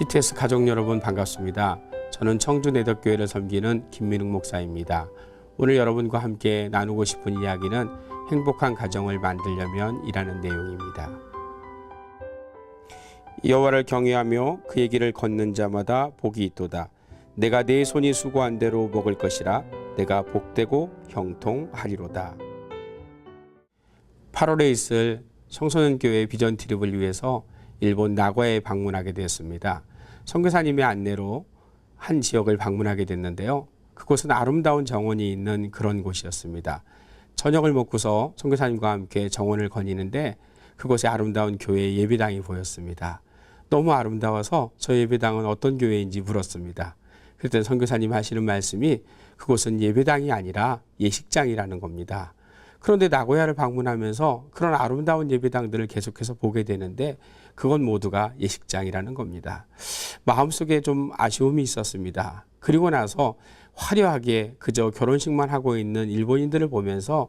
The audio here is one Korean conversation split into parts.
CTS 가족 여러분 반갑습니다. 저는 청주내덕교회를 섬기는 김민웅 목사입니다. 오늘 여러분과 함께 나누고 싶은 이야기는 행복한 가정을 만들려면 이라는 내용입니다. 여호와를 경외하며 그의 길을 걷는 자마다 복이 있도다. 내가 내 손이 수고한 대로 먹을 것이라. 내가 복되고 형통하리로다. 8월에 있을 청소년교회 비전 트립을 위해서 일본 나고야에 방문하게 되었습니다. 선교사님의 안내로 한 지역을 방문하게 됐는데요. 그곳은 아름다운 정원이 있는 그런 곳이었습니다. 저녁을 먹고서 선교사님과 함께 정원을 거니는데 그곳에 아름다운 교회 예배당이 보였습니다. 너무 아름다워서 저 예배당은 어떤 교회인지 물었습니다. 그랬더니 선교사님 하시는 말씀이 그곳은 예배당이 아니라 예식장이라는 겁니다. 그런데 나고야를 방문하면서 그런 아름다운 예배당들을 계속해서 보게 되는데 그건 모두가 예식장이라는 겁니다. 마음속에 좀 아쉬움이 있었습니다. 그리고 나서 화려하게 그저 결혼식만 하고 있는 일본인들을 보면서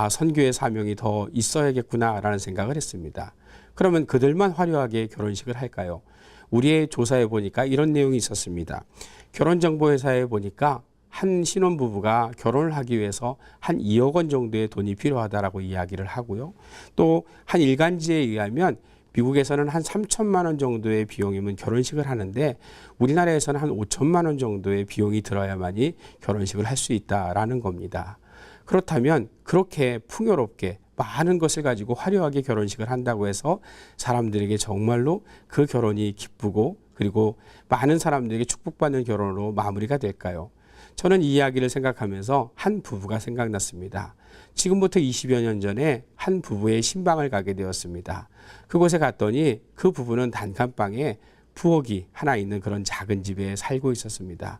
선교의 사명이 더 있어야겠구나라는 생각을 했습니다. 그러면 그들만 화려하게 결혼식을 할까요? 우리의 조사에 보니까 이런 내용이 있었습니다. 결혼정보회사에 보니까 한 신혼부부가 결혼을 하기 위해서 한 2억 원 정도의 돈이 필요하다라고 이야기를 하고요. 또 한 일간지에 의하면 미국에서는 한 3천만 원 정도의 비용이면 결혼식을 하는데 우리나라에서는 한 5천만 원 정도의 비용이 들어야만이 결혼식을 할 수 있다라는 겁니다. 그렇다면 그렇게 풍요롭게 많은 것을 가지고 화려하게 결혼식을 한다고 해서 사람들에게 정말로 그 결혼이 기쁘고 그리고 많은 사람들에게 축복받는 결혼으로 마무리가 될까요? 저는 이 이야기를 생각하면서 한 부부가 생각났습니다. 지금부터 20여 년 전에 한 부부의 신방을 가게 되었습니다. 그곳에 갔더니 그 부부는 단칸방에 부엌이 하나 있는 그런 작은 집에 살고 있었습니다.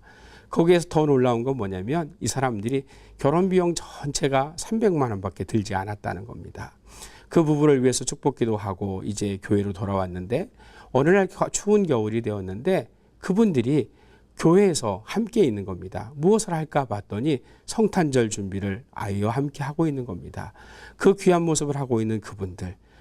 거기에서 더 놀라운 건 뭐냐면 이 사람들이 결혼 비용 전체가 300만 원밖에 들지 않았다는 겁니다. 그 부부를 위해서 축복기도 하고 이제 교회로 돌아왔는데 어느 날 추운 겨울이 되었는데 그분들이 교회에서 함께 있는 겁니다. 무엇을 할까 봤더니 성탄절 준비를 아이와 함께 하고 있는 겁니다. 그 귀한 모습을 하고 있는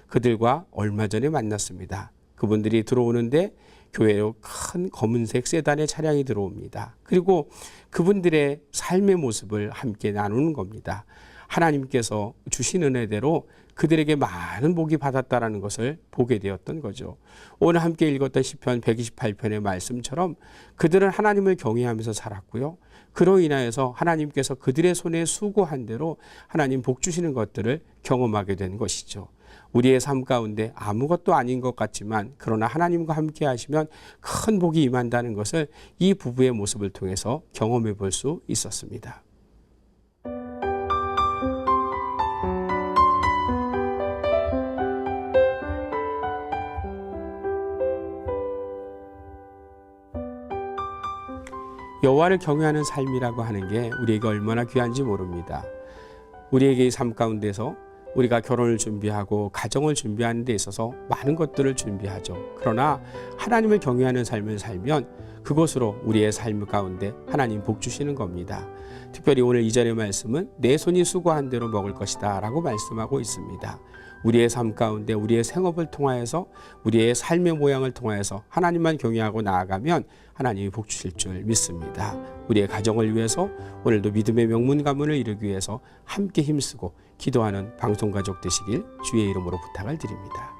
그들과 얼마 전에 만났습니다. 그분들이 들어오는데 교회로 큰 검은색 세단의 차량이 들어옵니다. 그리고 그분들의 삶의 모습을 함께 나누는 겁니다. 하나님께서 주신 은혜대로 그들에게 많은 복이 받았다라는 것을 보게 되었던 거죠. 오늘 함께 읽었던 시편 128편의 말씀처럼 그들은 하나님을 경외하면서 살았고요. 그로 인하여서 하나님께서 그들의 손에 수고한 대로 하나님 복 주시는 것들을 경험하게 된 것이죠. 우리의 삶 가운데 아무것도 아닌 것 같지만 그러나 하나님과 함께 하시면 큰 복이 임한다는 것을 이 부부의 모습을 통해서 경험해 볼 수 있었습니다. 여호와를 경외하는 삶이라고 하는 게 우리에게 얼마나 귀한지 모릅니다. 우리에게 이 삶 가운데서 우리가 결혼을 준비하고 가정을 준비하는 데 있어서 많은 것들을 준비하죠. 그러나 하나님을 경외하는 삶을 살면 그것으로 우리의 삶 가운데 하나님 복 주시는 겁니다. 특별히 오늘 2절의 말씀은 내 손이 수고한 대로 먹을 것이다 라고 말씀하고 있습니다. 우리의 삶 가운데 우리의 생업을 통하여서 우리의 삶의 모양을 통하여서 하나님만 경외하고 나아가면 하나님이 복 주실 줄 믿습니다. 우리의 가정을 위해서 오늘도 믿음의 명문 가문을 이루기 위해서 함께 힘쓰고 기도하는 방송가족 되시길 주의 이름으로 부탁을 드립니다.